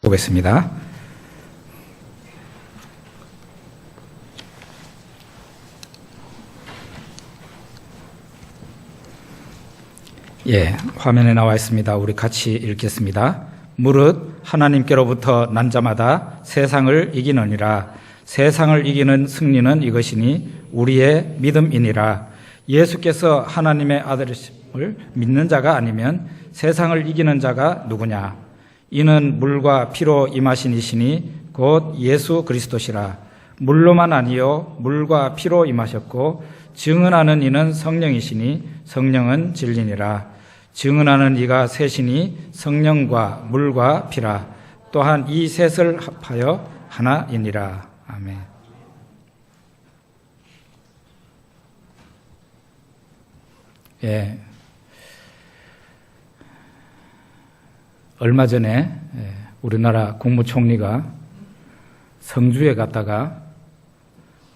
보겠습니다. 화면에 나와 있습니다. 우리 같이 읽겠습니다. 무릇 하나님께로부터 난 자마다 세상을 이기느니라. 세상을 이기는 승리는 이것이니 우리의 믿음이니라. 예수께서 하나님의 아들이심을 믿는 자가 아니면 세상을 이기는 자가 누구냐? 이는 물과 피로 임하신 이시니 곧 예수 그리스도시라. 물로만 아니요 물과 피로 임하셨고 증언하는 이는 성령이시니 성령은 진리니라. 증언하는 이가 셋이니 성령과 물과 피라. 또한 이 셋을 합하여 하나이니라. 아멘. 얼마 전에 우리나라 국무총리가 성주에 갔다가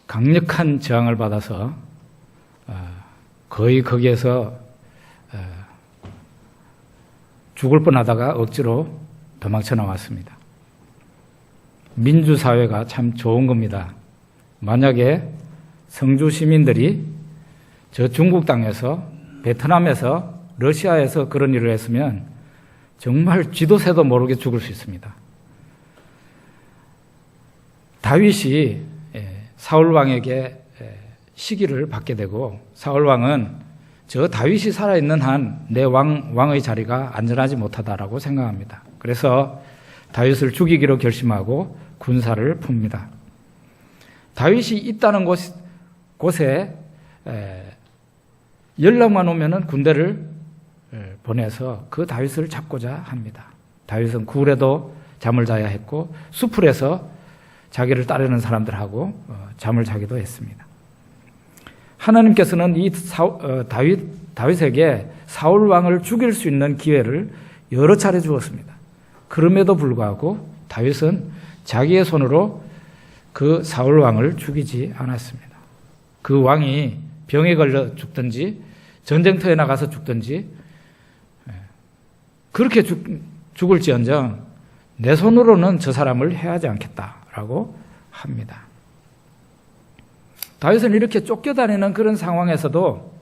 강력한 저항을 받아서 거의 거기에서 죽을 뻔하다가 억지로 도망쳐 나왔습니다. 민주사회가 참 좋은 겁니다. 만약에 성주 시민들이 저 중국 땅에서, 베트남에서, 러시아에서 그런 일을 했으면 정말 쥐도 새도 모르게 죽을 수 있습니다. 다윗이 사울 왕에게 시기를 받게 되고, 사울 왕은 저 다윗이 살아있는 한 내 왕의 자리가 안전하지 못하다라고 생각합니다. 그래서 다윗을 죽이기로 결심하고 군사를 풉니다. 다윗이 있다는 곳에 연락만 오면은 군대를 보내서 그 다윗을 잡고자 합니다. 다윗은 굴에도 잠을 자야 했고 수풀에서 자기를 따르는 사람들하고 잠을 자기도 했습니다. 하나님께서는 이 다윗에게 사울 왕을 죽일 수 있는 기회를 여러 차례 주었습니다. 그럼에도 불구하고 다윗은 자기의 손으로 그 사울 왕을 죽이지 않았습니다. 그 왕이 병에 걸려 죽든지 전쟁터에 나가서 죽든지 그렇게 죽을지언정 내 손으로는 저 사람을 해하지 않겠다라고 합니다. 다윗은 이렇게 쫓겨다니는 그런 상황에서도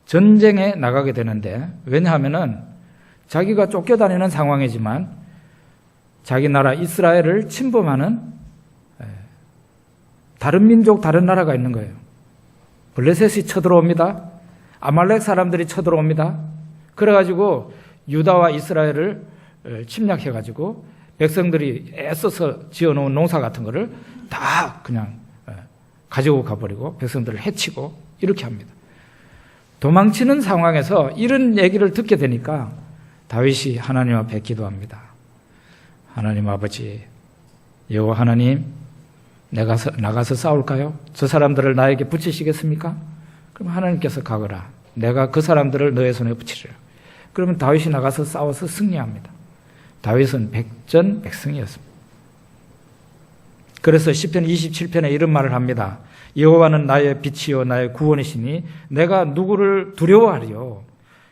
전쟁에 나가게 되는데, 왜냐하면은 자기가 쫓겨다니는 상황이지만 자기 나라 이스라엘을 침범하는 다른 민족, 다른 나라가 있는 거예요. 블레셋이 쳐들어옵니다. 아말렉 사람들이 쳐들어옵니다. 그래가지고 유다와 이스라엘을 침략해가지고 백성들이 애써서 지어놓은 농사 같은 거를 다 그냥 가지고 가버리고 백성들을 해치고 이렇게 합니다. 도망치는 상황에서 이런 얘기를 듣게 되니까 다윗이 하나님 앞에 기도합니다. 하나님 아버지, 여호와 하나님, 내가 나가서 싸울까요? 저 사람들을 나에게 붙이시겠습니까? 그럼 하나님께서 가거라. 내가 그 사람들을 너의 손에 붙이리라. 그러면 다윗이 나가서 싸워서 승리합니다. 다윗은 백전백승이었습니다. 그래서 시편 27편에 이런 말을 합니다. 여호와는 나의 빛이요 나의 구원이시니 내가 누구를 두려워하리요.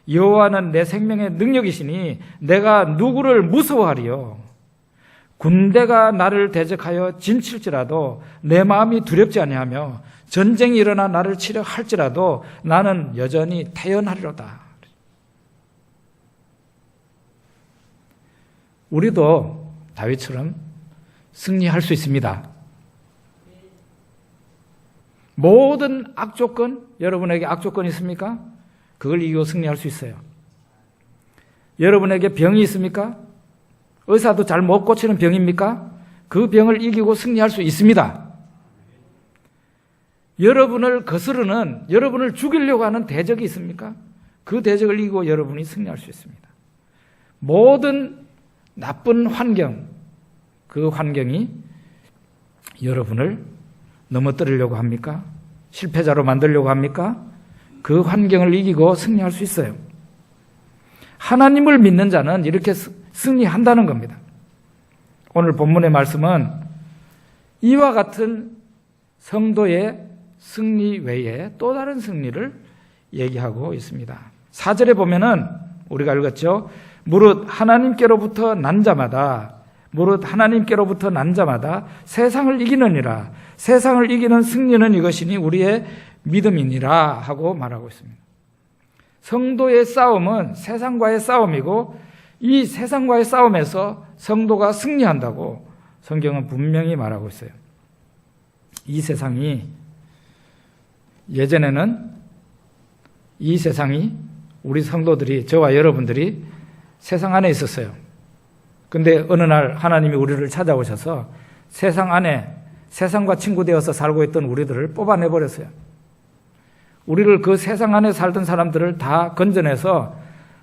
여호와는 내 생명의 능력이시니 내가 누구를 무서워하리요. 군대가 나를 대적하여 진칠지라도 내 마음이 두렵지 아니하며 전쟁이 일어나 나를 치려 할지라도 나는 여전히 태연하리로다. 우리도 다윗처럼 승리할 수 있습니다. 모든 악조건, 여러분에게 악조건이 있습니까? 그걸 이기고 승리할 수 있어요. 여러분에게 병이 있습니까? 의사도 잘 못 고치는 병입니까? 그 병을 이기고 승리할 수 있습니다. 여러분을 거스르는, 여러분을 죽이려고 하는 대적이 있습니까? 그 대적을 이기고 여러분이 승리할 수 있습니다. 모든 나쁜 환경, 그 환경이 여러분을 넘어뜨리려고 합니까? 실패자로 만들려고 합니까? 그 환경을 이기고 승리할 수 있어요. 하나님을 믿는 자는 이렇게 승리한다는 겁니다. 오늘 본문의 말씀은 이와 같은 성도의 승리 외에 또 다른 승리를 얘기하고 있습니다. 4절에 보면은 우리가 읽었죠. 무릇 하나님께로부터 난 자마다 무릇 하나님께로부터 난 자마다 세상을 이기느니라. 세상을 이기는 승리는 이것이니 우리의 믿음이니라 하고 말하고 있습니다. 성도의 싸움은 세상과의 싸움이고 이 세상과의 싸움에서 성도가 승리한다고 성경은 분명히 말하고 있어요. 이 세상이 예전에는 이 세상이 우리 성도들이 저와 여러분들이 세상 안에 있었어요. 근데 어느 날 하나님이 우리를 찾아오셔서 세상 안에 세상과 친구 되어서 살고 있던 우리들을 뽑아내버렸어요. 우리를 그 세상 안에 살던 사람들을 다 건져내서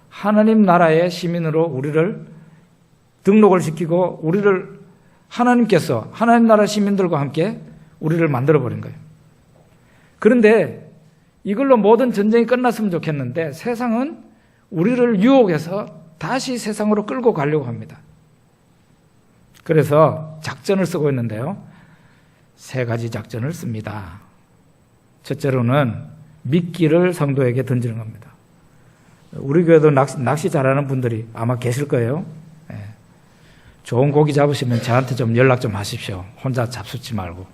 하나님 나라의 시민으로 우리를 등록을 시키고 우리를 하나님께서 하나님 나라 시민들과 함께 우리를 만들어버린 거예요. 그런데 이걸로 모든 전쟁이 끝났으면 좋겠는데 세상은 우리를 유혹해서 다시 세상으로 끌고 가려고 합니다. 그래서 작전을 쓰고 있는데요. 3가지 작전을 씁니다. 첫째로는 미끼를 성도에게 던지는 겁니다. 우리 교회도 낚시 잘하는 분들이 아마 계실 거예요. 좋은 고기 잡으시면 저한테 좀 연락 좀 하십시오. 혼자 잡수지 말고.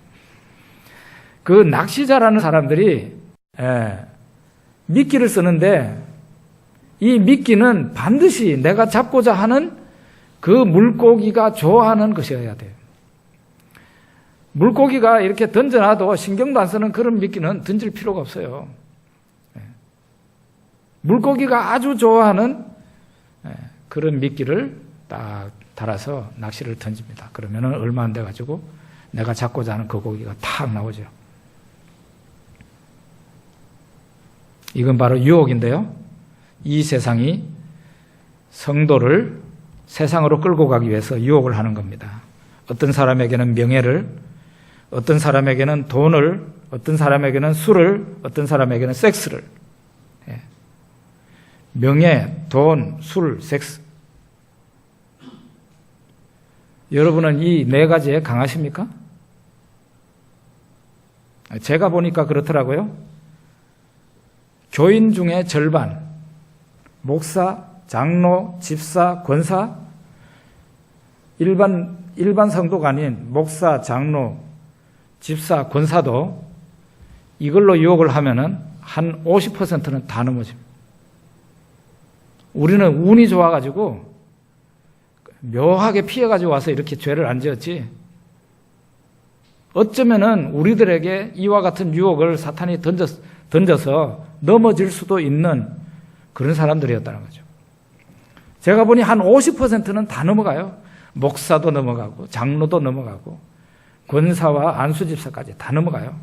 그 낚시 잘하는 사람들이 미끼를 쓰는데 이 미끼는 반드시 내가 잡고자 하는 그 물고기가 좋아하는 것이어야 돼요. 물고기가 이렇게 던져놔도 신경도 안 쓰는 그런 미끼는 던질 필요가 없어요. 물고기가 아주 좋아하는 그런 미끼를 딱 달아서 낚시를 던집니다. 그러면 얼마 안 돼가지고 내가 잡고자 하는 그 고기가 탁 나오죠. 이건 바로 유혹인데요. 이 세상이 성도를 세상으로 끌고 가기 위해서 유혹을 하는 겁니다. 어떤 사람에게는 명예를, 어떤 사람에게는 돈을, 어떤 사람에게는 술을, 어떤 사람에게는 섹스를. 명예, 돈, 술, 섹스. 여러분은 이 4가지에 강하십니까? 제가 보니까 그렇더라고요. 교인 중에 절반, 목사, 장로, 집사, 권사, 일반 성도가 아닌 목사, 장로, 집사, 권사도 이걸로 유혹을 하면은 한 50%는 다 넘어집니다. 우리는 운이 좋아가지고 묘하게 피해가지고 와서 이렇게 죄를 안 지었지. 어쩌면은 우리들에게 이와 같은 유혹을 사탄이 던져서 넘어질 수도 있는 그런 사람들이었다는 거죠. 제가 보니 한 50%는 다 넘어가요. 목사도 넘어가고 장로도 넘어가고 권사와 안수집사까지 다 넘어가요.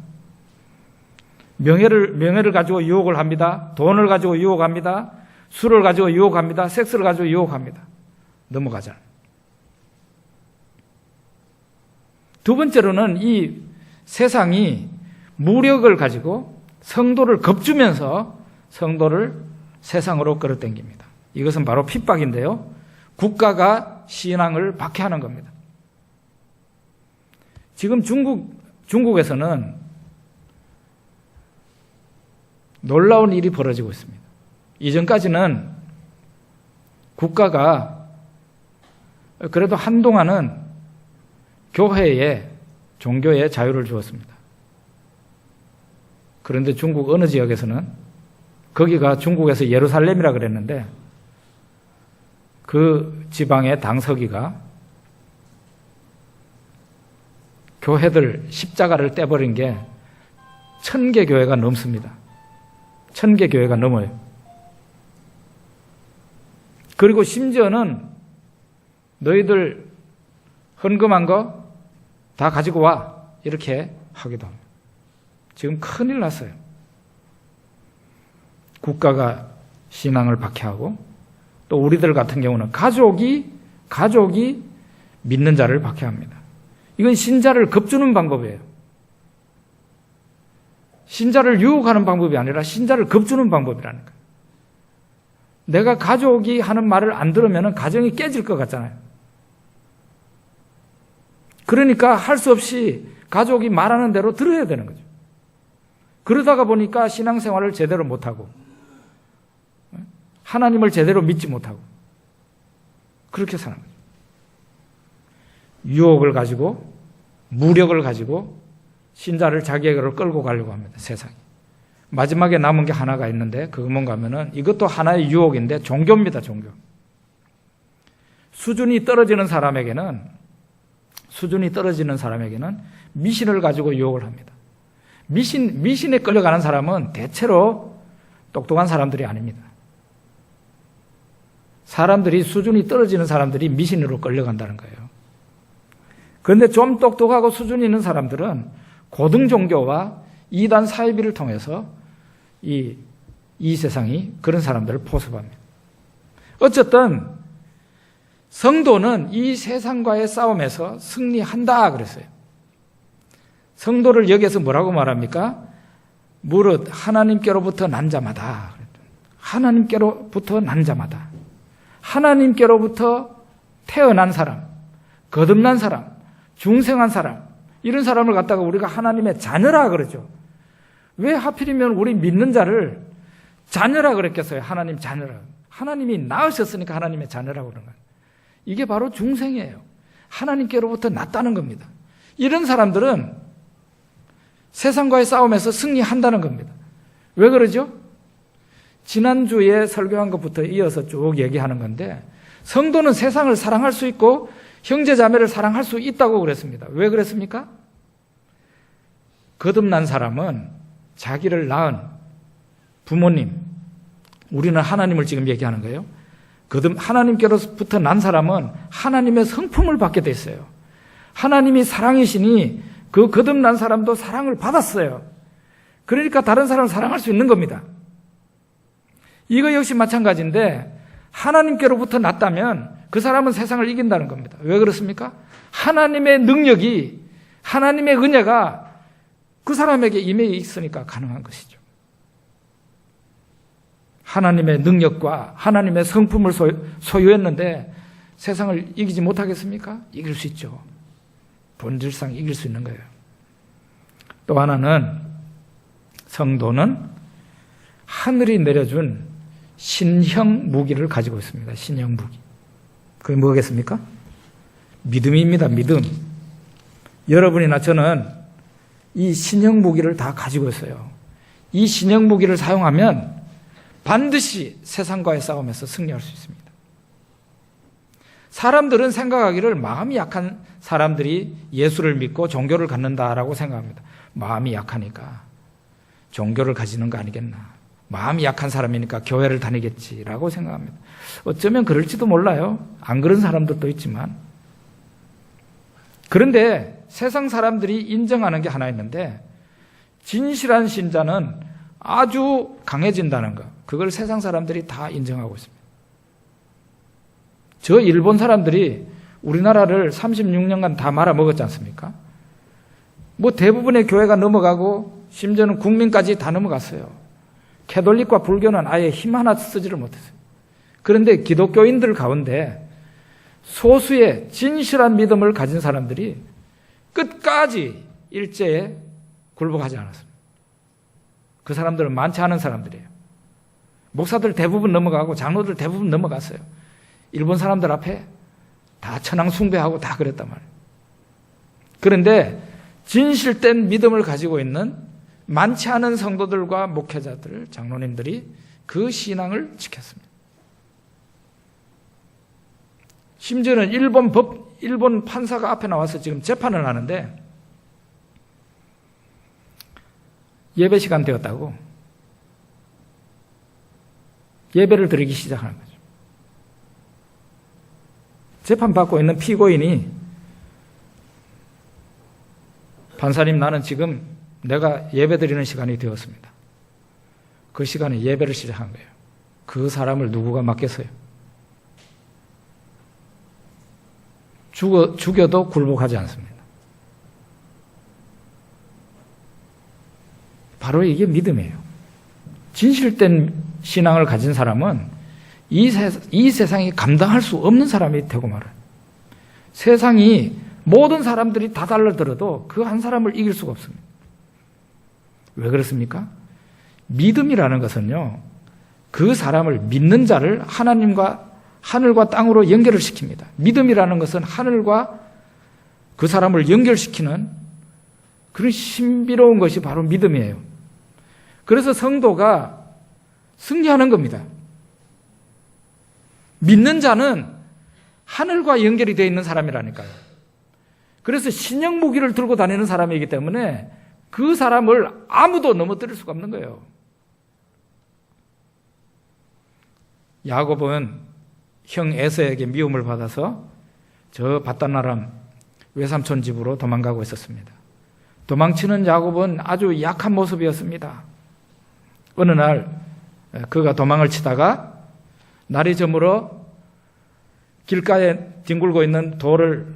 명예를 가지고 유혹을 합니다. 돈을 가지고 유혹합니다. 술을 가지고 유혹합니다. 섹스를 가지고 유혹합니다. 넘어가잖아요. 두 번째로는 이 세상이 무력을 가지고 성도를 겁주면서 성도를 세상으로 끌어당깁니다. 이것은 바로 핍박인데요. 국가가 신앙을 박해하는 겁니다. 지금 중국에서는 놀라운 일이 벌어지고 있습니다. 이전까지는 국가가 그래도 한동안은 교회에, 종교에 자유를 주었습니다. 그런데 중국 어느 지역에서는, 거기가 중국에서 예루살렘이라 그랬는데 그 지방의 당서기가 교회들 십자가를 떼버린 게 1000개 교회가 넘습니다. 1000개 교회가 넘어요. 그리고 심지어는 너희들 헌금한 거 다 가지고 와, 이렇게 하기도 합니다. 지금 큰일 났어요. 국가가 신앙을 박해하고 또 우리들 같은 경우는 가족이 믿는 자를 박해합니다. 이건 신자를 겁주는 방법이에요. 신자를 유혹하는 방법이 아니라 신자를 겁주는 방법이라는 거예요. 내가 가족이 하는 말을 안 들으면 가정이 깨질 것 같잖아요. 그러니까 할 수 없이 가족이 말하는 대로 들어야 되는 거죠. 그러다가 보니까 신앙생활을 제대로 못하고 하나님을 제대로 믿지 못하고 그렇게 사는 거죠. 유혹을 가지고, 무력을 가지고 신자를 자기에게로 끌고 가려고 합니다. 세상이. 마지막에 남은 게 하나가 있는데 그거 뭔가 하면은 이것도 하나의 유혹인데 종교입니다. 종교. 수준이 떨어지는 사람에게는 미신을 가지고 유혹을 합니다. 미신에 끌려가는 사람은 대체로 똑똑한 사람들이 아닙니다. 수준이 떨어지는 사람들이 미신으로 끌려간다는 거예요. 그런데 좀 똑똑하고 수준이 있는 사람들은 고등 종교와 이단 사이비를 통해서 이 세상이 그런 사람들을 포섭합니다. 어쨌든 성도는 이 세상과의 싸움에서 승리한다 그랬어요. 성도를 여기서 뭐라고 말합니까? 무릇 하나님께로부터 난 자마다. 하나님께로부터 난 자마다. 하나님께로부터 태어난 사람, 거듭난 사람, 중생한 사람, 이런 사람을 갖다가 우리가 하나님의 자녀라 그러죠. 왜 하필이면 우리 믿는 자를 자녀라 그랬겠어요? 하나님 자녀라. 하나님이 낳으셨으니까 하나님의 자녀라고 그러는 거예요. 이게 바로 중생이에요. 하나님께로부터 났다는 겁니다. 이런 사람들은 세상과의 싸움에서 승리한다는 겁니다. 왜 그러죠? 지난주에 설교한 것부터 이어서 쭉 얘기하는 건데, 성도는 세상을 사랑할 수 있고 형제 자매를 사랑할 수 있다고 그랬습니다. 왜 그랬습니까? 거듭난 사람은 자기를 낳은 부모님, 우리는 하나님을 지금 얘기하는 거예요. 하나님께로부터 난 사람은 하나님의 성품을 받게 됐어요. 하나님이 사랑이시니 그 거듭난 사람도 사랑을 받았어요. 그러니까 다른 사람을 사랑할 수 있는 겁니다. 이거 역시 마찬가지인데, 하나님께로부터 났다면 그 사람은 세상을 이긴다는 겁니다. 왜 그렇습니까? 하나님의 능력이, 하나님의 은혜가 그 사람에게 임해 있으니까 가능한 것이죠. 하나님의 능력과 하나님의 성품을 소유했는데 세상을 이기지 못하겠습니까? 이길 수 있죠. 본질상 이길 수 있는 거예요. 또 하나는, 성도는 하늘이 내려준 신형 무기를 가지고 있습니다. 신형 무기. 그게 뭐겠습니까? 믿음입니다. 믿음. 여러분이나 저는 이 신형 무기를 다 가지고 있어요. 이 신형 무기를 사용하면 반드시 세상과의 싸움에서 승리할 수 있습니다. 사람들은 생각하기를 마음이 약한 사람들이 예수를 믿고 종교를 갖는다라고 생각합니다. 마음이 약하니까 종교를 가지는 거 아니겠나. 마음이 약한 사람이니까 교회를 다니겠지라고 생각합니다. 어쩌면 그럴지도 몰라요. 안 그런 사람들도 있지만. 그런데 세상 사람들이 인정하는 게 하나 있는데, 진실한 신자는 아주 강해진다는 것. 그걸 세상 사람들이 다 인정하고 있습니다. 저 일본 사람들이 우리나라를 36년간 다 말아먹었지 않습니까? 뭐 대부분의 교회가 넘어가고 심지어는 국민까지 다 넘어갔어요. 캐톨릭과 불교는 아예 힘 하나 쓰지를 못했어요. 그런데 기독교인들 가운데 소수의 진실한 믿음을 가진 사람들이 끝까지 일제에 굴복하지 않았습니다. 그 사람들은 많지 않은 사람들이에요. 목사들 대부분 넘어가고 장로들 대부분 넘어갔어요. 일본 사람들 앞에 다 천황 숭배하고 다 그랬단 말이에요. 그런데 진실된 믿음을 가지고 있는 많지 않은 성도들과 목회자들, 장로님들이 그 신앙을 지켰습니다. 심지어는 일본 판사가 앞에 나와서 지금 재판을 하는데, 예배 시간 되었다고 예배를 드리기 시작하는 거죠. 재판받고 있는 피고인이, 판사님, 나는 지금 내가 예배 드리는 시간이 되었습니다. 그 시간에 예배를 시작한 거예요. 그 사람을 누구가 막겠어요? 죽여도 굴복하지 않습니다. 바로 이게 믿음이에요. 진실된 신앙을 가진 사람은 이 세상이 감당할 수 없는 사람이 되고 말아요. 세상이 모든 사람들이 다 달라들어도 그 한 사람을 이길 수가 없습니다. 왜 그렇습니까? 믿음이라는 것은요, 그 사람을, 믿는 자를 하나님과 하늘과 땅으로 연결을 시킵니다. 믿음이라는 것은 하늘과 그 사람을 연결시키는 그런 신비로운 것이 바로 믿음이에요. 그래서 성도가 승리하는 겁니다. 믿는 자는 하늘과 연결이 되어 있는 사람이라니까요. 그래서 신형 무기를 들고 다니는 사람이기 때문에 그 사람을 아무도 넘어뜨릴 수가 없는 거예요. 야곱은 형 에서에게 미움을 받아서 저 밧단아람 외삼촌 집으로 도망가고 있었습니다. 도망치는 야곱은 아주 약한 모습이었습니다. 어느 날 그가 도망을 치다가 날이 저물어 길가에 뒹굴고 있는 돌을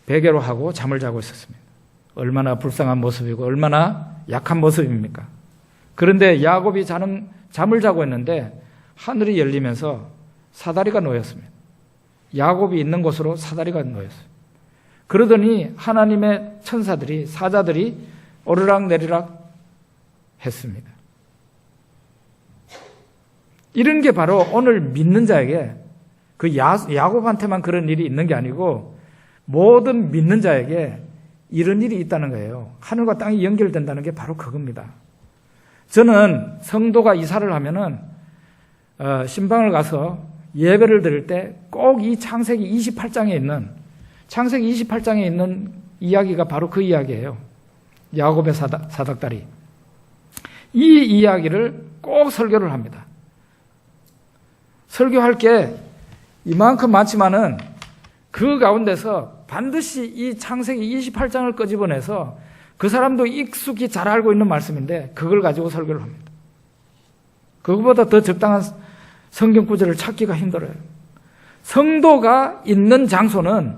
베개로 하고 잠을 자고 있었습니다. 얼마나 불쌍한 모습이고 얼마나 약한 모습입니까? 그런데 야곱이 잠을 자고 있는데 하늘이 열리면서 사다리가 놓였습니다. 야곱이 있는 곳으로 사다리가 놓였어요. 그러더니 하나님의 천사들이, 사자들이 오르락 내리락 했습니다. 이런 게 바로 오늘 믿는 자에게, 그 야곱한테만 그런 일이 있는 게 아니고 모든 믿는 자에게 이런 일이 있다는 거예요. 하늘과 땅이 연결된다는 게 바로 그겁니다. 저는 성도가 이사를 하면은 신방을 가서 예배를 드릴 때 꼭 이 창세기 28장에 있는 이야기가 바로 그 이야기예요. 야곱의 사닥다리. 이 이야기를 꼭 설교를 합니다. 설교할 게 이만큼 많지만은 그 가운데서 반드시 이 창세기 28장을 끄집어내서 그 사람도 익숙히 잘 알고 있는 말씀인데 그걸 가지고 설교를 합니다. 그것보다 더 적당한 성경 구절을 찾기가 힘들어요. 성도가 있는 장소는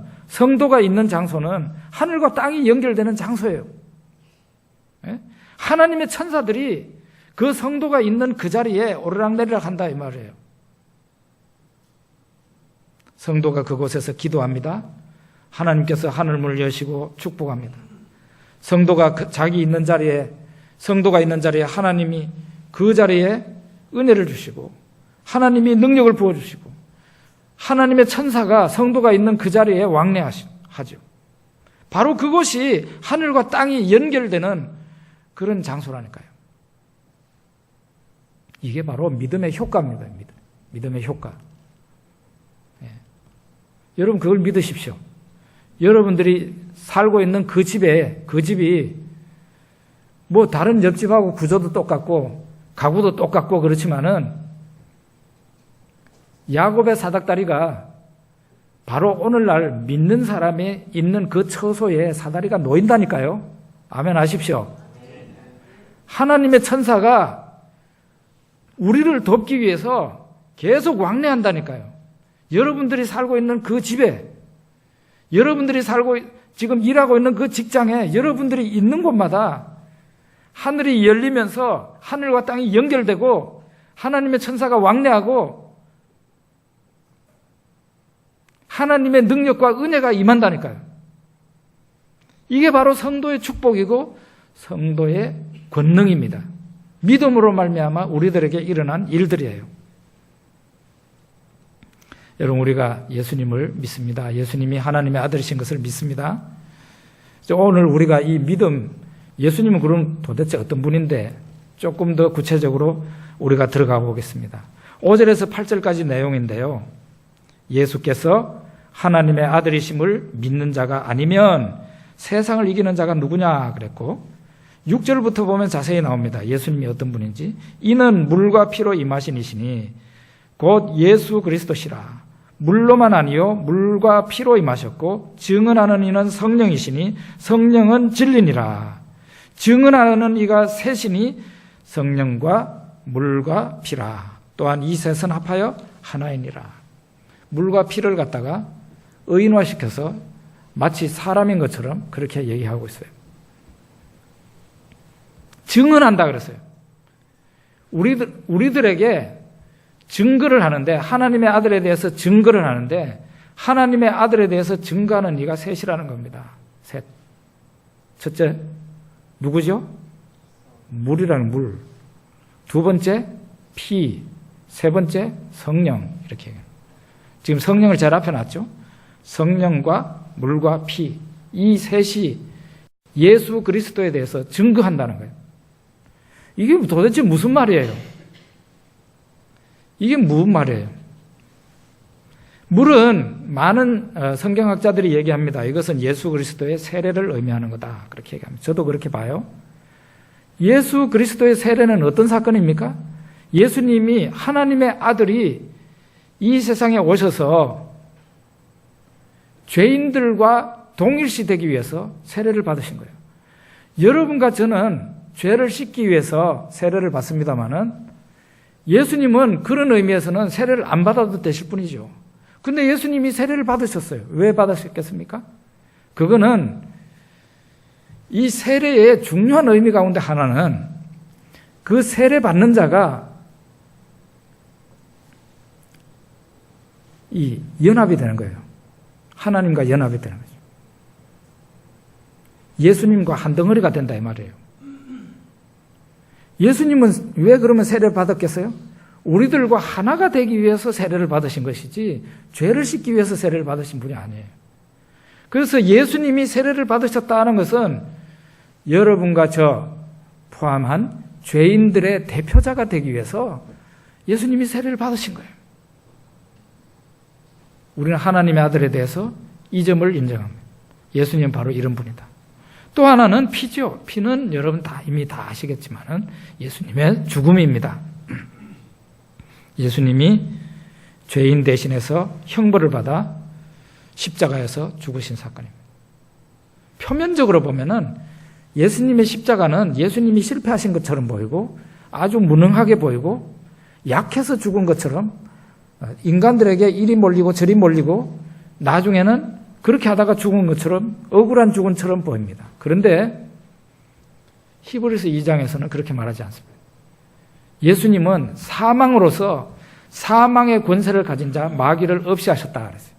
하늘과 땅이 연결되는 장소예요. 하나님의 천사들이 그 성도가 있는 그 자리에 오르락내리락 한다 이 말이에요. 성도가 그곳에서 기도합니다. 하나님께서 하늘문을 여시고 축복합니다. 성도가 있는 자리에 하나님이 그 자리에 은혜를 주시고 하나님이 능력을 부어주시고 하나님의 천사가 성도가 있는 그 자리에 왕래하죠. 바로 그것이 하늘과 땅이 연결되는 그런 장소라니까요. 이게 바로 믿음의 효과입니다. 믿음의 효과. 여러분 그걸 믿으십시오. 여러분들이 살고 있는 그 집이 뭐 다른 옆집하고 구조도 똑같고 가구도 똑같고 그렇지만은 야곱의 사닥다리가 바로 오늘날 믿는 사람이 있는 그 처소에 사다리가 놓인다니까요. 아멘 하십시오. 하나님의 천사가 우리를 돕기 위해서 계속 왕래한다니까요. 여러분들이 살고 있는 그 집에, 여러분들이 지금 일하고 있는 그 직장에, 여러분들이 있는 곳마다 하늘이 열리면서 하늘과 땅이 연결되고 하나님의 천사가 왕래하고 하나님의 능력과 은혜가 임한다니까요. 이게 바로 성도의 축복이고 성도의 권능입니다. 믿음으로 말미암아 우리들에게 일어난 일들이에요. 여러분 우리가 예수님을 믿습니다. 예수님이 하나님의 아들이신 것을 믿습니다. 오늘 우리가 이 믿음, 예수님은 그럼 도대체 어떤 분인데 조금 더 구체적으로 우리가 들어가 보겠습니다. 5절에서 8절까지 내용인데요. 예수께서 하나님의 아들이심을 믿는 자가 아니면 세상을 이기는 자가 누구냐 그랬고 6절부터 보면 자세히 나옵니다. 예수님이 어떤 분인지. 이는 물과 피로 임하신 이시니 곧 예수 그리스도시라. 물로만 아니요 물과 피로 임하셨고 증언하는 이는 성령이시니 성령은 진리니라. 증언하는 이가 셋이니 성령과 물과 피라. 또한 이 셋은 합하여 하나이니라. 물과 피를 갖다가 의인화시켜서 마치 사람인 것처럼 그렇게 얘기하고 있어요. 증언한다 그랬어요. 우리들에게 증거를 하는데, 하나님의 아들에 대해서 증거를 하는데, 하나님의 아들에 대해서 증거하는 이가 셋이라는 겁니다. 셋. 첫째, 누구죠? 물이라는 물. 두 번째, 피. 세 번째, 성령. 이렇게. 지금 성령을 제일 앞에 놨죠? 성령과 물과 피. 이 셋이 예수 그리스도에 대해서 증거한다는 거예요. 이게 도대체 무슨 말이에요? 이게 무슨 말이에요? 물은 많은 성경학자들이 얘기합니다. 이것은 예수 그리스도의 세례를 의미하는 거다. 그렇게 얘기합니다. 저도 그렇게 봐요. 예수 그리스도의 세례는 어떤 사건입니까? 예수님이 하나님의 아들이 이 세상에 오셔서 죄인들과 동일시 되기 위해서 세례를 받으신 거예요. 여러분과 저는 죄를 씻기 위해서 세례를 받습니다마는 예수님은 그런 의미에서는 세례를 안 받아도 되실 분이죠. 근데 예수님이 세례를 받으셨어요. 왜 받으셨겠습니까? 그거는 이 세례의 중요한 의미 가운데 하나는 그 세례 받는 자가 이 연합이 되는 거예요. 하나님과 연합이 되는 거죠. 예수님과 한 덩어리가 된다 이 말이에요. 예수님은 왜 그러면 세례를 받았겠어요? 우리들과 하나가 되기 위해서 세례를 받으신 것이지 죄를 씻기 위해서 세례를 받으신 분이 아니에요. 그래서 예수님이 세례를 받으셨다는 것은 여러분과 저 포함한 죄인들의 대표자가 되기 위해서 예수님이 세례를 받으신 거예요. 우리는 하나님의 아들에 대해서 이 점을 인정합니다. 예수님은 바로 이런 분이다. 또 하나는 피죠. 피는 여러분 이미 다 아시겠지만은 예수님의 죽음입니다. 예수님이 죄인 대신해서 형벌을 받아 십자가에서 죽으신 사건입니다. 표면적으로 보면은 예수님의 십자가는 예수님이 실패하신 것처럼 보이고 아주 무능하게 보이고 약해서 죽은 것처럼 인간들에게 이리 몰리고 저리 몰리고 나중에는 그렇게 하다가 죽은 것처럼 억울한 죽음처럼 보입니다. 그런데 히브리서 2장에서는 그렇게 말하지 않습니다. 예수님은 사망으로서 사망의 권세를 가진 자 마귀를 없이 하셨다 그랬어요.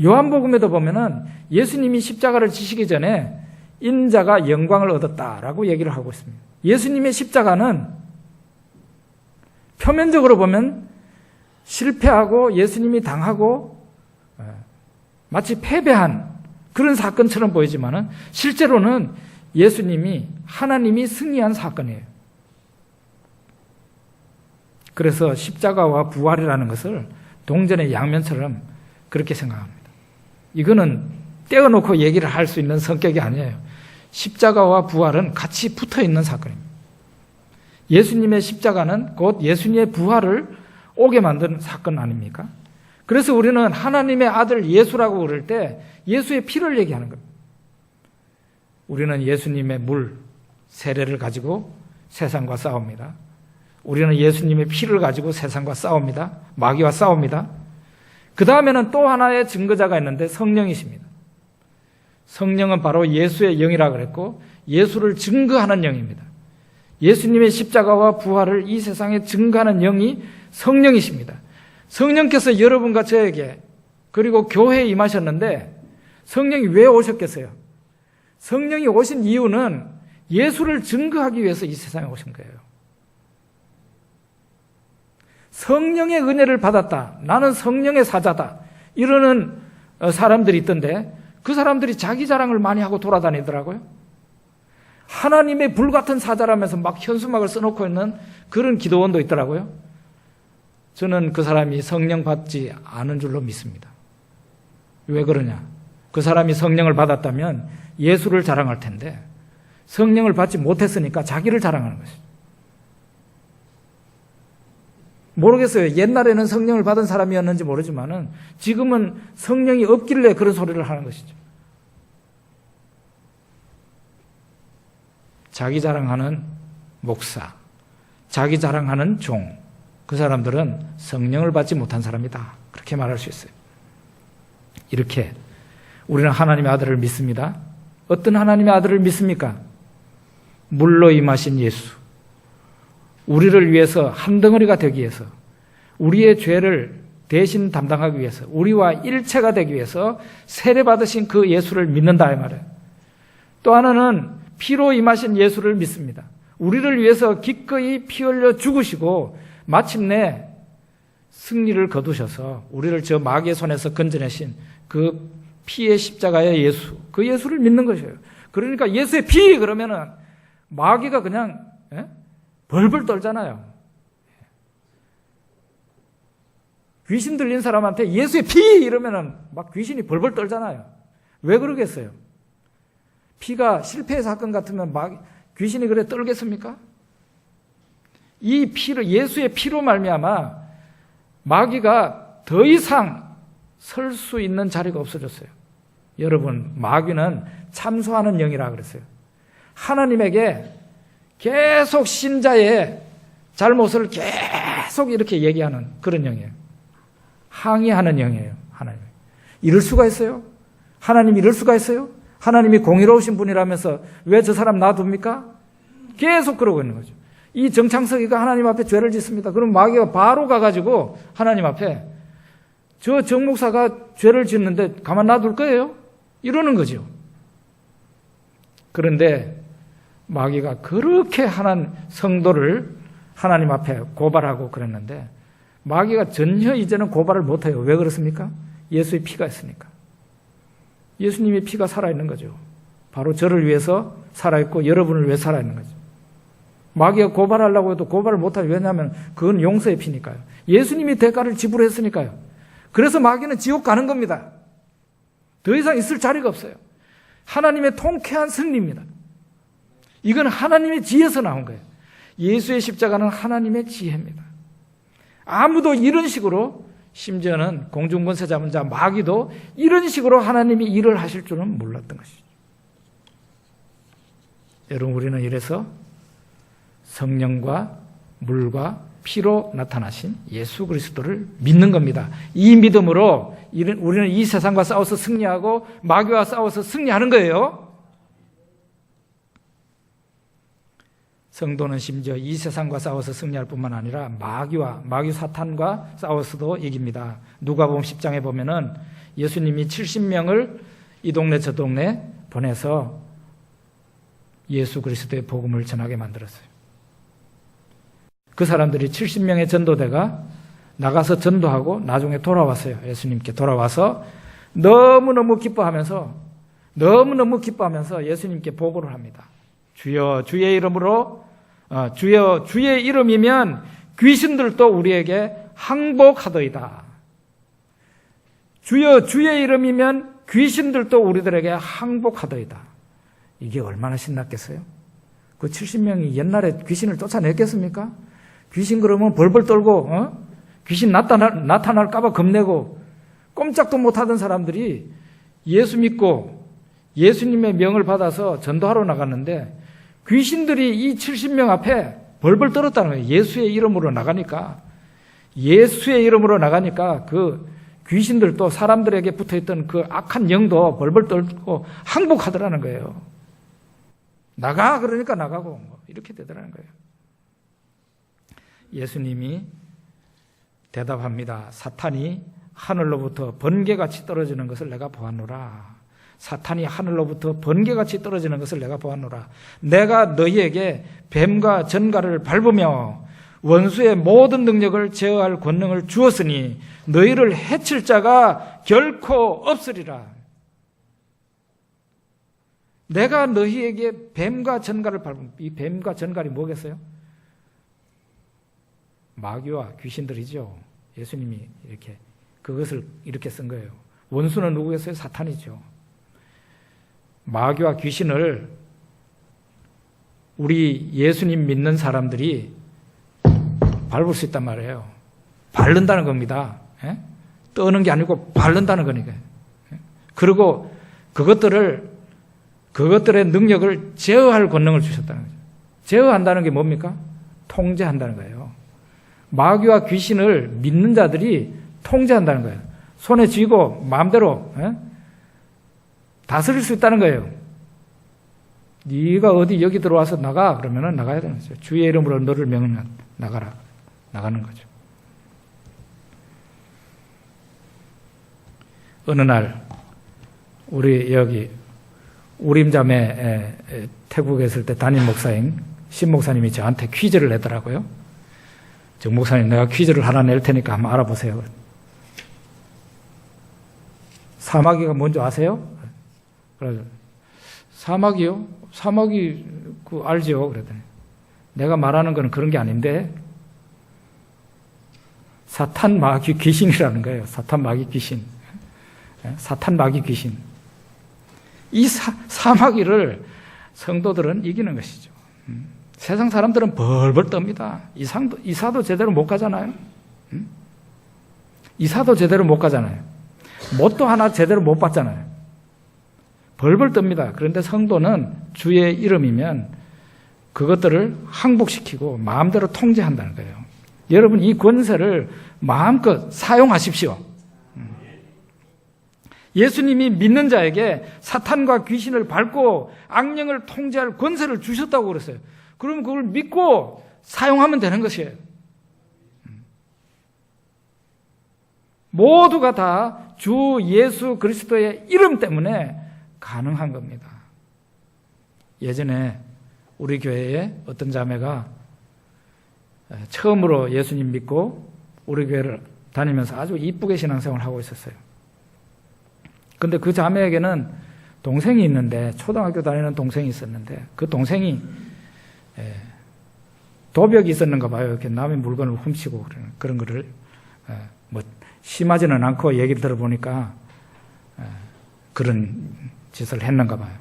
요한복음에도 보면은 예수님이 십자가를 지시기 전에 인자가 영광을 얻었다라고 얘기를 하고 있습니다. 예수님의 십자가는 표면적으로 보면 실패하고 예수님이 당하고 마치 패배한 그런 사건처럼 보이지만은 실제로는 예수님이 하나님이 승리한 사건이에요. 그래서 십자가와 부활이라는 것을 동전의 양면처럼 그렇게 생각합니다. 이거는 떼어놓고 얘기를 할 수 있는 성격이 아니에요. 십자가와 부활은 같이 붙어 있는 사건입니다. 예수님의 십자가는 곧 예수님의 부활을 오게 만든 사건 아닙니까? 그래서 우리는 하나님의 아들 예수라고 그럴 때 예수의 피를 얘기하는 겁니다. 우리는 예수님의 물, 세례를 가지고 세상과 싸웁니다. 우리는 예수님의 피를 가지고 세상과 싸웁니다. 마귀와 싸웁니다. 그 다음에는 또 하나의 증거자가 있는데 성령이십니다. 성령은 바로 예수의 영이라고 그랬고 예수를 증거하는 영입니다. 예수님의 십자가와 부활을 이 세상에 증거하는 영이 성령이십니다. 성령께서 여러분과 저에게 그리고 교회에 임하셨는데 성령이 왜 오셨겠어요? 성령이 오신 이유는 예수를 증거하기 위해서 이 세상에 오신 거예요. 성령의 은혜를 받았다. 나는 성령의 사자다. 이러는 사람들이 있던데 그 사람들이 자기 자랑을 많이 하고 돌아다니더라고요. 하나님의 불같은 사자라면서 막 현수막을 써놓고 있는 그런 기도원도 있더라고요. 저는 그 사람이 성령 받지 않은 줄로 믿습니다. 왜 그러냐? 그 사람이 성령을 받았다면 예수를 자랑할 텐데 성령을 받지 못했으니까 자기를 자랑하는 것이죠. 모르겠어요. 옛날에는 성령을 받은 사람이었는지 모르지만은 지금은 성령이 없길래 그런 소리를 하는 것이죠. 자기 자랑하는 목사, 자기 자랑하는 종, 그 사람들은 성령을 받지 못한 사람이다. 그렇게 말할 수 있어요. 이렇게 우리는 하나님의 아들을 믿습니다. 어떤 하나님의 아들을 믿습니까? 물로 임하신 예수. 우리를 위해서 한 덩어리가 되기 위해서 우리의 죄를 대신 담당하기 위해서 우리와 일체가 되기 위해서 세례받으신 그 예수를 믿는다 이 말이에요. 또 하나는 피로 임하신 예수를 믿습니다. 우리를 위해서 기꺼이 피 흘려 죽으시고 마침내 승리를 거두셔서 우리를 저 마귀의 손에서 건져내신 그 피의 십자가의 예수, 그 예수를 믿는 것이에요. 그러니까 예수의 피 그러면은 마귀가 그냥 벌벌 떨잖아요. 귀신 들린 사람한테 예수의 피 이러면은 막 귀신이 벌벌 떨잖아요. 왜 그러겠어요? 피가 실패의 사건 같으면 귀신이 그래 떨겠습니까? 이 피를, 예수의 피로 말미암아 마귀가 더 이상 설 수 있는 자리가 없어졌어요. 여러분, 마귀는 참소하는 영이라 그랬어요. 하나님에게 계속 신자의 잘못을 계속 이렇게 얘기하는 그런 영이에요. 항의하는 영이에요. 하나님. 이럴 수가 있어요? 하나님이 이럴 수가 있어요? 하나님이 공의로우신 분이라면서 왜 저 사람 놔둡니까? 계속 그러고 있는 거죠. 이 정창석이가 하나님 앞에 죄를 짓습니다. 그럼 마귀가 바로 가가지고 하나님 앞에 저 정 목사가 죄를 짓는데 가만 놔둘 거예요? 이러는 거죠. 그런데 마귀가 그렇게 하는 성도를 하나님 앞에 고발하고 그랬는데 마귀가 전혀 이제는 고발을 못해요. 왜 그렇습니까? 예수의 피가 있으니까. 예수님의 피가 살아있는 거죠. 바로 저를 위해서 살아있고 여러분을 위해 살아있는 거죠. 마귀가 고발하려고 해도 고발을 못하죠. 왜냐하면 그건 용서의 피니까요. 예수님이 대가를 지불했으니까요. 그래서 마귀는 지옥 가는 겁니다. 더 이상 있을 자리가 없어요. 하나님의 통쾌한 승리입니다. 이건 하나님의 지혜에서 나온 거예요. 예수의 십자가는 하나님의 지혜입니다. 아무도 이런 식으로, 심지어는 공중권세 잡은 자 마귀도 이런 식으로 하나님이 일을 하실 줄은 몰랐던 것이죠. 여러분, 우리는 이래서 성령과 물과 피로 나타나신 예수 그리스도를 믿는 겁니다. 이 믿음으로 우리는 이 세상과 싸워서 승리하고 마귀와 싸워서 승리하는 거예요. 성도는 심지어 이 세상과 싸워서 승리할 뿐만 아니라 마귀 사탄과 싸워서도 이깁니다. 누가복음 10장에 보면은 예수님이 70명을 이 동네 저 동네 보내서 예수 그리스도의 복음을 전하게 만들었어요. 그 사람들이 70명의 전도대가 나가서 전도하고 나중에 돌아왔어요. 예수님께 돌아와서 너무너무 기뻐하면서 예수님께 보고를 합니다. 주여, 주의 이름으로, 주의 이름이면 귀신들도 우리에게 항복하더이다. 주여, 주의 이름이면 귀신들도 우리들에게 항복하더이다. 이게 얼마나 신났겠어요? 그 70명이 옛날에 귀신을 쫓아냈겠습니까? 귀신 그러면 벌벌 떨고, 귀신 나타날까봐 겁내고, 꼼짝도 못하던 사람들이 예수 믿고 예수님의 명을 받아서 전도하러 나갔는데 귀신들이 이 70명 앞에 벌벌 떨었다는 거예요. 예수의 이름으로 나가니까 그 귀신들도 사람들에게 붙어있던 그 악한 영도 벌벌 떨고 항복하더라는 거예요. 나가 그러니까 나가고 이렇게 되더라는 거예요. 예수님이 대답합니다. 사탄이 하늘로부터 번개같이 떨어지는 것을 내가 보았노라. 사탄이 하늘로부터 번개같이 떨어지는 것을 내가 보았노라. 내가 너희에게 뱀과 전갈을 밟으며 원수의 모든 능력을 제어할 권능을 주었으니 너희를 해칠 자가 결코 없으리라. 내가 너희에게 뱀과 전갈을 밟으면, 이 뱀과 전갈이 뭐겠어요? 마귀와 귀신들이죠. 예수님이 그것을 이렇게 쓴 거예요. 원수는 누구겠어요? 사탄이죠. 마귀와 귀신을 우리 예수님 믿는 사람들이 밟을 수 있단 말이에요. 밟는다는 겁니다. 떠는 게 아니고 밟는다는 거니까. 그리고 그것들의 능력을 제어할 권능을 주셨다는 거죠. 제어한다는 게 뭡니까? 통제한다는 거예요. 마귀와 귀신을 믿는 자들이 통제한다는 거예요. 손에 쥐고 마음대로 다스릴 수 있다는 거예요. 네가 어디 여기 들어와서 나가 그러면은 나가야 되는 거죠. 주의 이름으로 너를 명하면 나가라. 나가는 거죠. 어느 날 우리 여기 우림자매 태국에 있을 때 담임 목사인 신 목사님이 저한테 퀴즈를 내더라고요. 정 목사님, 내가 퀴즈를 하나 낼 테니까 한번 알아보세요. 사마귀가 뭔지 아세요? 그래서 사마귀요? 사마귀 알죠? 그랬더니 내가 말하는 거는 그런 게 아닌데 사탄 마귀 귀신이라는 거예요. 사탄 마귀 귀신. 사탄 마귀 귀신. 이 사마귀를 성도들은 이기는 것이죠. 세상 사람들은 벌벌 떱니다. 이사도 제대로 못 가잖아요. 이사도 제대로 못 가잖아요. 뭣도 하나 제대로 못 받잖아요. 벌벌 떱니다. 그런데 성도는 주의 이름이면 그것들을 항복시키고 마음대로 통제한다는 거예요. 여러분 이 권세를 마음껏 사용하십시오. 예수님이 믿는 자에게 사탄과 귀신을 밟고 악령을 통제할 권세를 주셨다고 그랬어요. 그럼 그걸 믿고 사용하면 되는 것이에요. 모두가 다 주 예수 그리스도의 이름 때문에 가능한 겁니다. 예전에 우리 교회에 어떤 자매가 처음으로 예수님 믿고 우리 교회를 다니면서 아주 이쁘게 신앙생활을 하고 있었어요. 근데 그 자매에게는 동생이 있는데, 초등학교 다니는 동생이 있었는데, 그 동생이 도벽이 있었는가 봐요. 이렇게 남의 물건을 훔치고 그런 거를 뭐 심하지는 않고 얘기를 들어보니까 그런 짓을 했는가 봐요.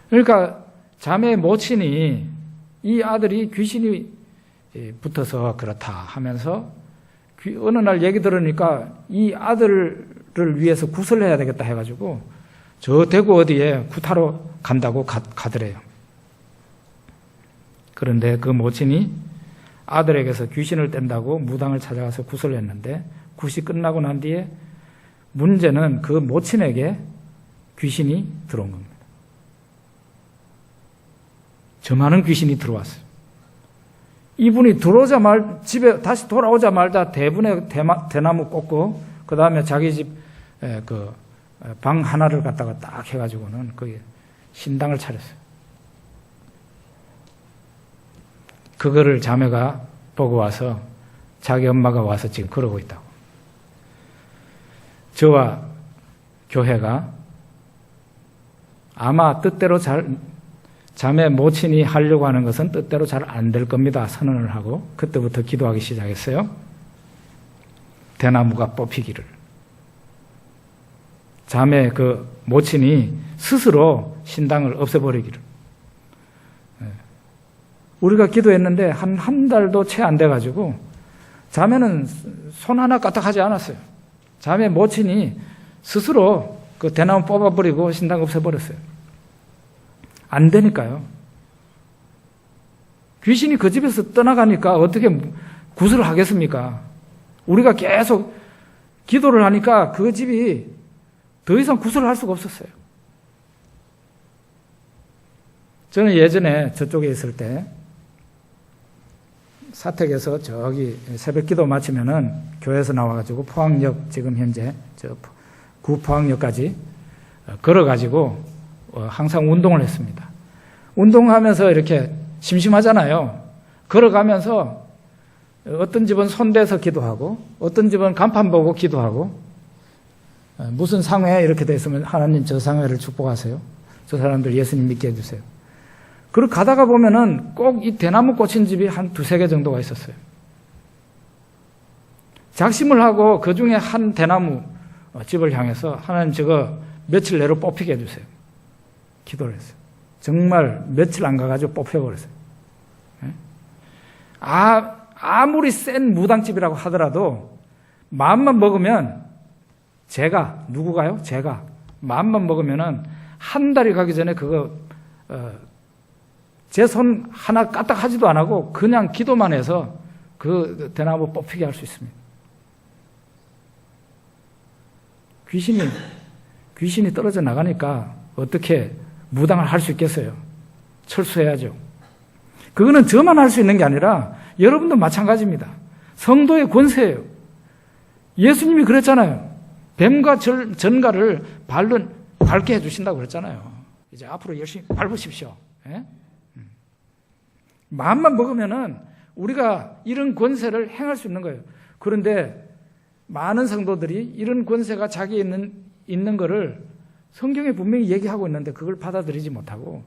그러니까 자매의 모친이 이 아들이 귀신이 붙어서 그렇다 하면서 어느 날 얘기 들으니까 이 아들을 위해서 구슬을 해야 되겠다 해가지고 저 대구 어디에 구타로 간다고 가더래요. 그런데 그 모친이 아들에게서 귀신을 뗀다고 무당을 찾아가서 구슬을 했는데 굿이 끝나고 난 뒤에 문제는 그 모친에게 귀신이 들어온 겁니다. 저 많은 귀신이 들어왔어요. 이분이 집에 다시 돌아오자 말자 대분에 대나무 꽂고 그 다음에 자기 집 방 하나를 갖다가 딱 해가지고는 거기 신당을 차렸어요. 그거를 자매가 보고 와서 자기 엄마가 와서 지금 그러고 있다고. 저와 교회가 아마 뜻대로 자매 모친이 하려고 하는 것은 뜻대로 잘 안 될 겁니다. 선언을 하고 그때부터 기도하기 시작했어요. 대나무가 뽑히기를. 자매 그 모친이 스스로 신당을 없애버리기를. 우리가 기도했는데 한 달도 채 안 돼가지고 자매는 손 하나 까딱하지 않았어요. 자매 모친이 스스로 그 대나무 뽑아버리고 신당 없애버렸어요. 안 되니까요. 귀신이 그 집에서 떠나가니까 어떻게 구슬을 하겠습니까? 우리가 계속 기도를 하니까 그 집이 더 이상 구슬을 할 수가 없었어요. 저는 예전에 저쪽에 있을 때 사택에서 저기 새벽 기도 마치면은 교회에서 나와가지고 포항역 지금 현재 저 구포항역까지 걸어가지고 항상 운동을 했습니다. 운동하면서 이렇게 심심하잖아요. 걸어가면서 어떤 집은 손대서 기도하고 어떤 집은 간판 보고 기도하고 무슨 상회 이렇게 돼 있으면 하나님 저 상회를 축복하세요. 저 사람들 예수님 믿게 해주세요. 그리고 가다가 보면은 꼭 이 대나무 꽂힌 집이 한 두세 개 정도가 있었어요. 작심을 하고 그 중에 한 대나무 집을 향해서 하나님 저거 며칠 내로 뽑히게 해주세요. 기도를 했어요. 정말 며칠 안 가가지고 뽑혀버렸어요. 아무리 센 무당집이라고 하더라도 마음만 먹으면 제가 마음만 먹으면은 한 달이 가기 전에 그거 제 손 하나 까딱하지도 안 하고 그냥 기도만 해서 그 대나무 뽑히게 할 수 있습니다. 귀신이 떨어져 나가니까 어떻게 무당을 할 수 있겠어요? 철수해야죠. 그거는 저만 할 수 있는 게 아니라 여러분도 마찬가지입니다. 성도의 권세예요. 예수님이 그랬잖아요. 뱀과 전갈을 밟게 해주신다고 그랬잖아요. 이제 앞으로 열심히 밟으십시오. 예? 마음만 먹으면은 우리가 이런 권세를 행할 수 있는 거예요. 그런데 많은 성도들이 이런 권세가 자기에 있는 있는 것을 성경에 분명히 얘기하고 있는데 그걸 받아들이지 못하고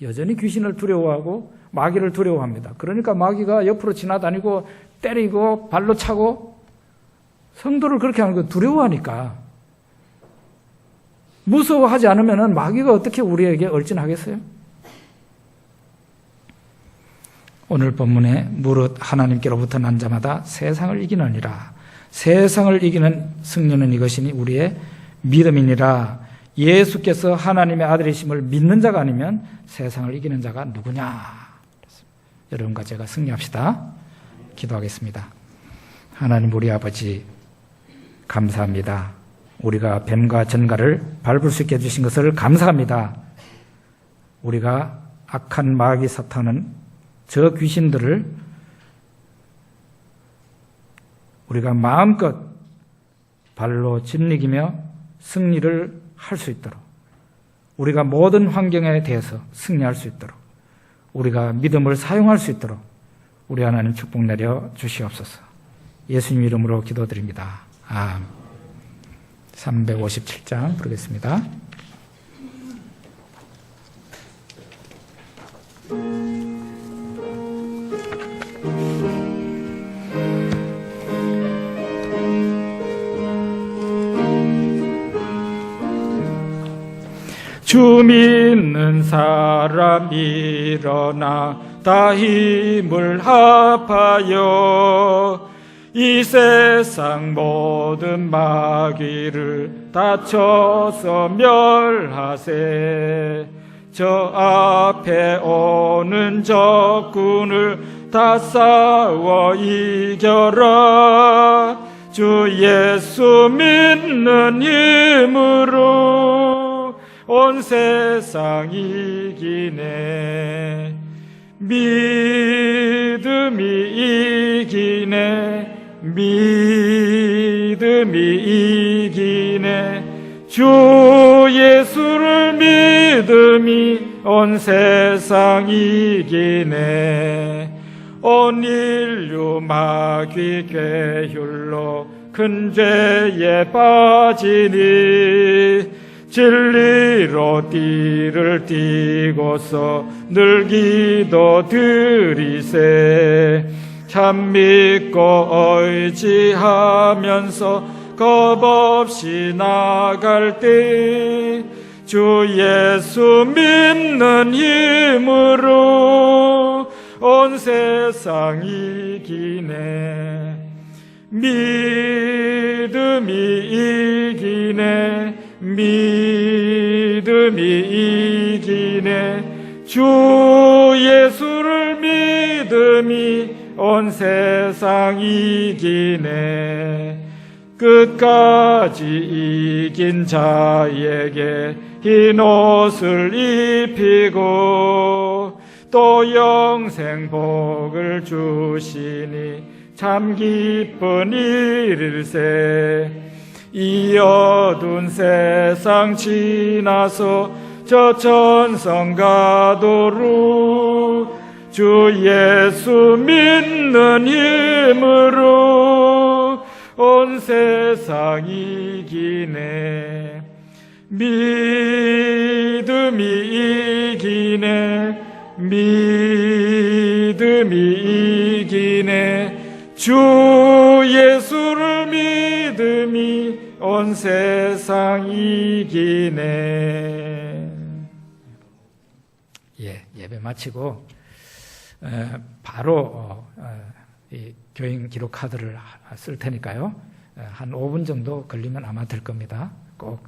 여전히 귀신을 두려워하고 마귀를 두려워합니다. 그러니까 마귀가 옆으로 지나다니고 때리고 발로 차고 성도를 그렇게 하는 거 두려워하니까. 무서워하지 않으면 마귀가 어떻게 우리에게 얼씬하겠어요? 오늘 본문에 무릇 하나님께로부터 난 자마다 세상을 이기느니라. 세상을 이기는 승리는 이것이니 우리의 믿음이니라. 예수께서 하나님의 아들이심을 믿는 자가 아니면 세상을 이기는 자가 누구냐? 여러분과 제가 승리합시다. 기도하겠습니다. 하나님 우리 아버지 감사합니다. 우리가 뱀과 전갈을 밟을 수 있게 해주신 것을 감사합니다. 우리가 악한 마귀 사탄은 저 귀신들을 우리가 마음껏 발로 짓이기며 승리를 할 수 있도록 우리가 모든 환경에 대해서 승리할 수 있도록 우리가 믿음을 사용할 수 있도록 우리 하나님 축복 내려 주시옵소서. 예수님 이름으로 기도드립니다. 아멘. 357장 부르겠습니다. 주 믿는 사람 일어나 다 힘을 합하여 이 세상 모든 마귀를 다쳐서 멸하세. 저 앞에 오는 적군을 다 싸워 이겨라. 주 예수 믿는 힘으로 온 세상 이기네. 믿음이 이기네. 믿음이 이기네. 주 예수를 믿음이 온 세상 이기네. 온 인류 마귀 괴율로 큰 죄에 빠지니 진리로 띠를 띠고서 늘 기도 드리세. 참 믿고 의지하면서 겁없이 나갈 때 주 예수 믿는 힘으로 온 세상 이기네. 믿음이 이기네. 믿음이 이기네. 주 예수를 믿음이 온 세상 이기네. 끝까지 이긴 자에게 흰 옷을 입히고 또 영생 복을 주시니 참 기쁜 일일세. 이 어두운 세상 지나서 저 천성 가도록 주 예수 믿는 힘으로 온 세상 이기네. 믿음이 이기네. 믿음이 이기네. 주 예수를 믿음이 온 세상 이기네. 예배 마치고 바로 이 교인 기록 카드를 쓸 테니까요. 한 5분 정도 걸리면 아마 될 겁니다. 꼭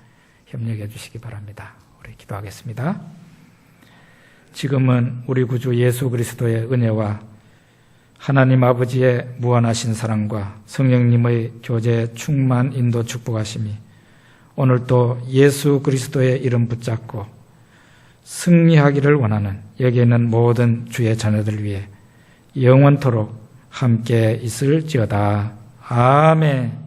협력해 주시기 바랍니다. 우리 기도하겠습니다. 지금은 우리 구주 예수 그리스도의 은혜와 하나님 아버지의 무한하신 사랑과 성령님의 교제 충만 인도 축복하심이 오늘도 예수 그리스도의 이름 붙잡고 승리하기를 원하는 여기 있는 모든 주의 자녀들 위해 영원토록 함께 있을지어다. 아멘.